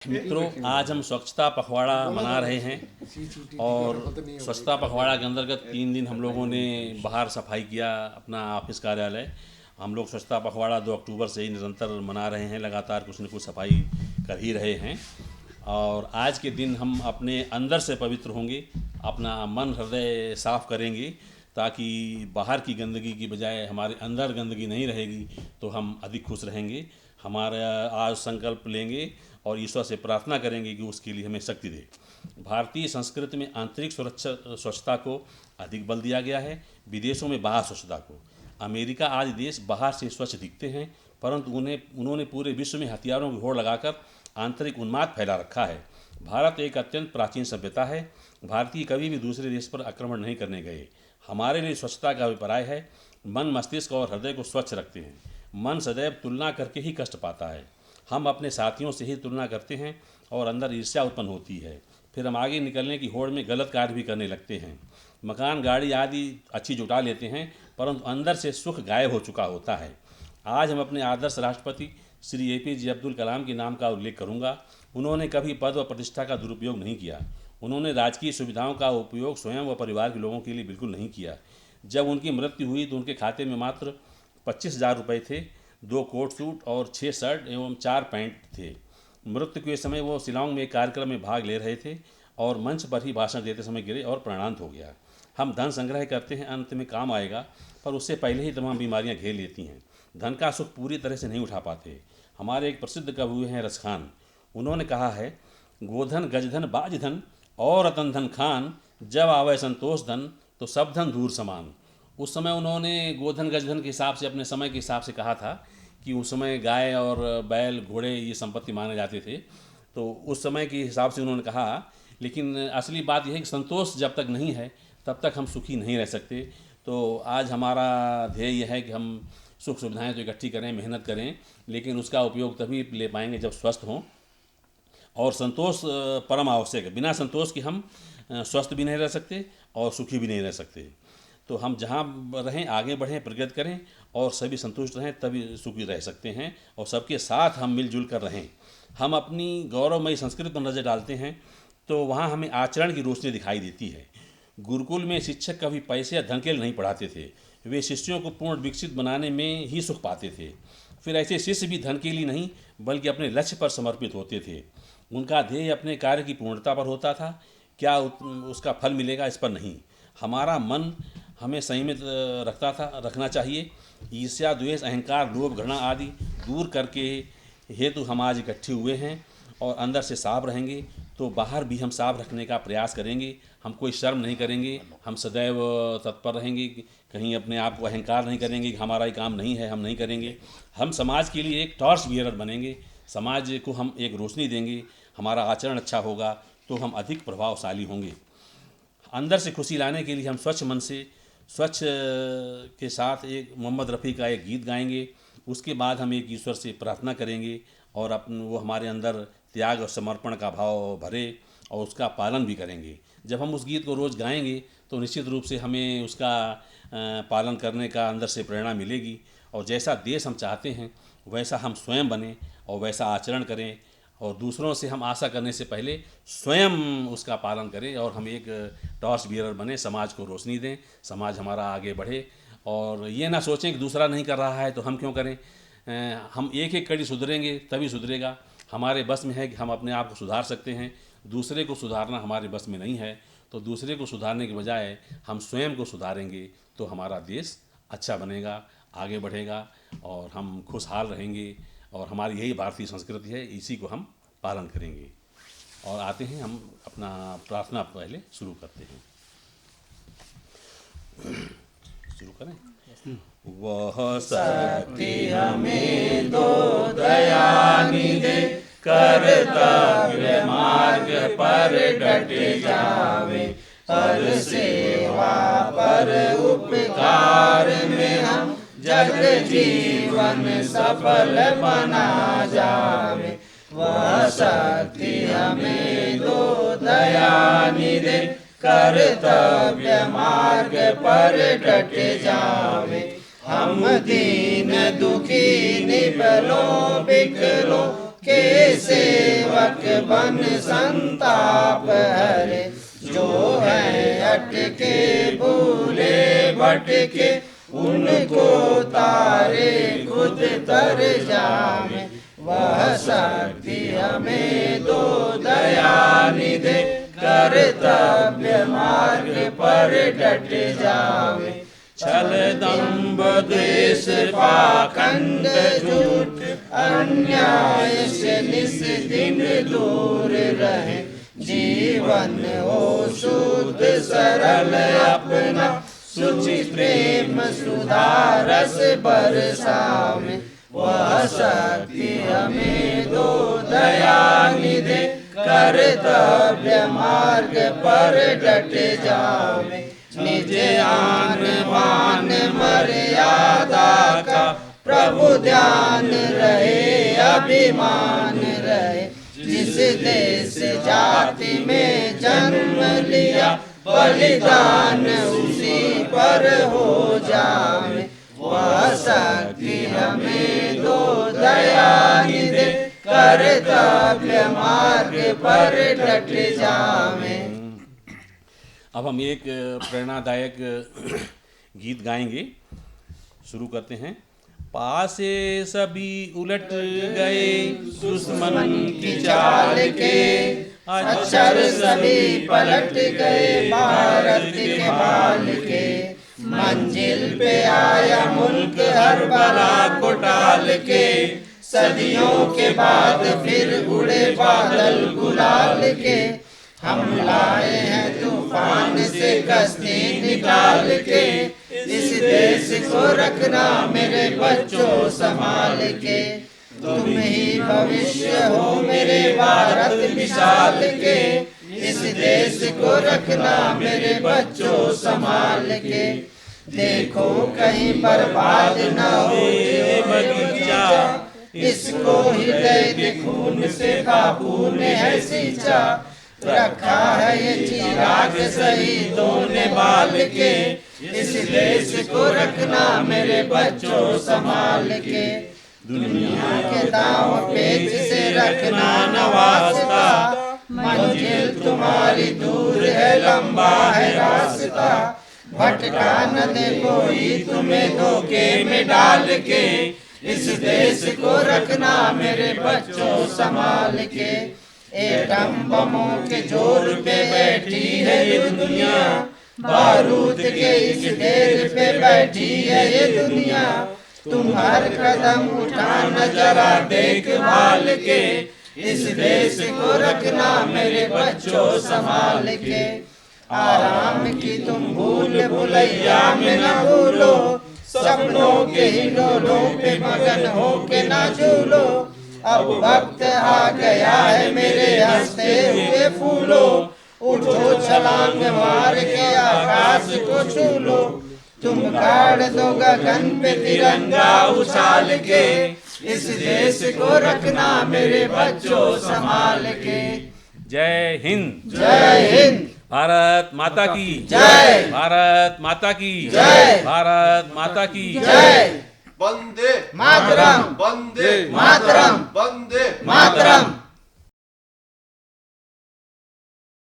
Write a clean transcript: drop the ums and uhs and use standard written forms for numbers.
मित्रों, आज हम स्वच्छता पखवाड़ा मना रहे हैं और स्वच्छता पखवाड़ा के अंतर्गत 3 दिन हम लोगों ने बाहर सफाई किया अपना ऑफिस कार्यालय। हम लोग स्वच्छता पखवाड़ा 2 अक्टूबर से ही निरंतर मना रहे हैं, लगातार कुछ न कुछ सफाई कर ही रहे हैं। और आज के दिन हम अपने अंदर से पवित्र होंगे, अपना मन हृदय साफ करेंगे ताकि बाहर की गंदगी की बजाय हमारे अंदर गंदगी नहीं रहेगी, तो हम अधिक खुश रहेंगे। हमारा आज संकल्प लेंगे और ईश्वर से प्रार्थना करेंगे कि उसके लिए हमें शक्ति दे। भारतीय संस्कृति में आंतरिक स्वच्छता को अधिक बल दिया गया है, विदेशों में बाहर स्वच्छता को। अमेरिका आदि देश बाहर से स्वच्छ दिखते हैं, परंतु उन्होंने पूरे विश्व में हथियारों की होड़ लगाकर आंतरिक उन्माद फैला रखा है। भारत एक अत्यंत प्राचीन सभ्यता है। भारतीय कभी भी दूसरे देश पर आक्रमण नहीं करने गए। हमारे लिए स्वच्छता का अभिप्राय है मन, मस्तिष्क और हृदय को स्वच्छ रखते हैं। मन सदैव तुलना करके ही कष्ट पाता है। हम अपने साथियों से ही तुलना करते हैं और अंदर ईर्ष्या उत्पन्न होती है। फिर हम आगे निकलने की होड़ में गलत कार्य भी करने लगते हैं। मकान, गाड़ी आदि अच्छी जुटा लेते हैं, परंतु अंदर से सुख गायब हो चुका होता है। आज हम अपने आदर्श राष्ट्रपति श्री APJ अब्दुल कलाम के नाम का उल्लेख करूंगा। उन्होंने कभी पद व प्रतिष्ठा का दुरुपयोग नहीं किया। उन्होंने राजकीय सुविधाओं का उपयोग स्वयं व परिवार के लोगों के लिए बिल्कुल नहीं किया। जब उनकी मृत्यु हुई तो उनके खाते में मात्र 25,000 रुपये थे। 2 कोट सूट और 6 शर्ट एवं 4 पैंट थे। मृत्यु के समय वो शिलांग में एक कार्यक्रम में भाग ले रहे थे और मंच पर ही भाषण देते समय गिरे और प्राणांत हो गया। हम धन संग्रह करते हैं, अंत में काम आएगा, पर उससे पहले ही तमाम बीमारियां घेर लेती हैं। धन का सुख पूरी तरह से नहीं उठा पाते। हमारे एक प्रसिद्ध कवि हैं रस खान। उन्होंने कहा है, गोधन गजधन बाज धन और रतन धन खान, जब आवे संतोष धन तो सब धन दूर समान। उस समय उन्होंने गोधन गजधन के हिसाब से, अपने समय के हिसाब से कहा था कि उस समय गाय और बैल, घोड़े ये संपत्ति माने जाते थे, तो उस समय के हिसाब से उन्होंने कहा। लेकिन असली बात यह है कि संतोष जब तक नहीं है तब तक हम सुखी नहीं रह सकते। तो आज हमारा ध्येय यह है कि हम सुख सुविधाएं तो इकट्ठी करें, मेहनत करें, लेकिन उसका उपयोग तभी ले पाएंगे जब स्वस्थ हों। और संतोष परम आवश्यक है। बिना संतोष के हम स्वस्थ भी नहीं रह सकते और सुखी भी नहीं रह सकते। तो हम जहाँ रहें, आगे बढ़ें, प्रगति करें और सभी संतुष्ट रहें, तभी सुखी रह सकते हैं। और सबके साथ हम मिलजुल कर रहें। हम अपनी गौरवमयी संस्कृति पर नज़र डालते हैं तो वहाँ हमें आचरण की रोशनी दिखाई देती है। गुरुकुल में शिक्षक कभी पैसे या धन के लिए नहीं पढ़ाते थे। वे शिष्यों को पूर्ण विकसित बनाने में ही सुख पाते थे। फिर ऐसे शिष्य भी धन के लिए नहीं बल्कि अपने लक्ष्य पर समर्पित होते थे। उनका ध्येय अपने कार्य की पूर्णता पर होता था, क्या उसका फल मिलेगा इस पर नहीं। हमारा मन हमें संयमित रखना चाहिए। ईर्ष्या, द्वेष, अहंकार, लोभ, घृणा आदि दूर करके हेतु हम आज इकट्ठे हुए हैं और अंदर से साफ रहेंगे तो बाहर भी हम साफ रखने का प्रयास करेंगे। हम कोई शर्म नहीं करेंगे, हम सदैव तत्पर रहेंगे, कहीं अपने आप को अहंकार नहीं करेंगे कि हमारा ही काम नहीं है, हम नहीं करेंगे। हम समाज के लिए एक टॉर्च बियरर बनेंगे, समाज को हम एक रोशनी देंगे। हमारा आचरण अच्छा होगा तो हम अधिक प्रभावशाली होंगे। अंदर से खुशी लाने के लिए हम स्वच्छ मन से, स्वच्छ के साथ एक मोहम्मद रफ़ी का एक गीत गाएंगे। उसके बाद हम एक ईश्वर से प्रार्थना करेंगे और वो हमारे अंदर त्याग और समर्पण का भाव भरे और उसका पालन भी करेंगे। जब हम उस गीत को रोज़ गाएंगे तो निश्चित रूप से हमें उसका पालन करने का अंदर से प्रेरणा मिलेगी। और जैसा देश हम चाहते हैं वैसा हम स्वयं बने और वैसा आचरण करें और दूसरों से हम आशा करने से पहले स्वयं उसका पालन करें और हम एक टॉर्च बियरर बने, समाज को रोशनी दें, समाज हमारा आगे बढ़े। और ये ना सोचें कि दूसरा नहीं कर रहा है तो हम क्यों करें। हम एक एक कड़ी सुधरेंगे तभी सुधरेगा। हमारे बस में है कि हम अपने आप को सुधार सकते हैं, दूसरे को सुधारना हमारे बस में नहीं है। तो दूसरे को सुधारने के बजाय हम स्वयं को सुधारेंगे तो हमारा देश अच्छा बनेगा, आगे बढ़ेगा और हम खुशहाल रहेंगे। और हमारी यही भारतीय संस्कृति है, इसी को हम पालन करेंगे। और आते हैं, हम अपना प्रार्थना पहले शुरू करते हैं। शुरू करें। वह शक्ति हमें दो दया निधे, कर्तव्य मार्ग पर डटे जावे। पर सेवा पर उपकार में हम जग जीवन सफल बना जावे। वह शक्ति हमें दो दया निधे, कर्तव्य मार्ग पर डटे जावे। हम दीन दुखी निबलों बिकलों के सेवक बन संताप हरे। जो है अटके भूले भटके उनको तारे खुद तर जावे। वह शक्ति हमें दो दयानिधे कर्तव्य मार्ग पर डट जावे। छल दंभ द्वेष पाखंड झूठ अन्याय से निस दिन दूर रहे। जीवन हो शुद्ध सरल अपना शुचि प्रेम सुधारस बरसावे। वह शक्ति हमें दो दयानिधे कर्तव्य मार्ग पर डट जावे। निज आन मान मर्यादा का प्रभु ध्यान रहे अभिमान रहे। जिस देश जाति में जन्म लिया बलिदान उसी पर हो जावे। वह शक्ति हमें दो दयानिधे कर्तव्य मार्ग पर डट जावे। अब हम एक प्रेरणादायक गीत गाएंगे। शुरू करते हैं। पासे सभी उलट गए दुश्मन की चाल के, अक्षर सभी पलट गए भारत के बाल के। मंजिल पे आया मुल्क हर बला को टाल के, सदियों के बाद फिर उड़े बादल गुलाल के। हम लाए हैं तूफान से कश्ती निकाल के, इस देश को रखना मेरे बच्चों संभाल के। तुम ही भविष्य हो मेरे भारत विशाल के, इस देश को रखना मेरे बच्चों संभाल के। देखो कहीं बर्बाद न हो ये बगीचा, इसको हृदय खून से बापू ने है सींचा। रखा है ये चिराग शहीदों ने बाल के, इस देश को रखना मेरे बच्चों संभाल के। दुनिया के दांव पेच से रखना न वास्ता, मंजिल तुम्हारी दूर है लंबा है रास्ता। भटका न दे कोई तुम्हें धोखे में डाल के, इस देश को रखना मेरे बच्चों संभाल के। एटम बमों के जोर पे बैठी है ये दुनिया, बारूद के इस ढेर पे बैठी है ये दुनिया। तुम हर कदम उठाना जरा देखभाल के, इस देश को रखना मेरे बच्चों संभाल के। आराम की तुम भूल भुलैया में न भूलो, सपनों के हिंडोलों पे मगन हो के ना झूलो। अब वक्त आ गया है मेरे हंसते हुए फूलो, उठो छलांग मार के आकाश को छू लो। तुम गाड़ दो गगन पे तिरंगा उछाल के, इस देश को रखना मेरे बच्चों संभाल के। जय हिंद। जय हिंद। भारत माता की जय। भारत माता की जय। भारत माता की जय। वंदे मातरम। वंदे मातरम। वंदे मातरम।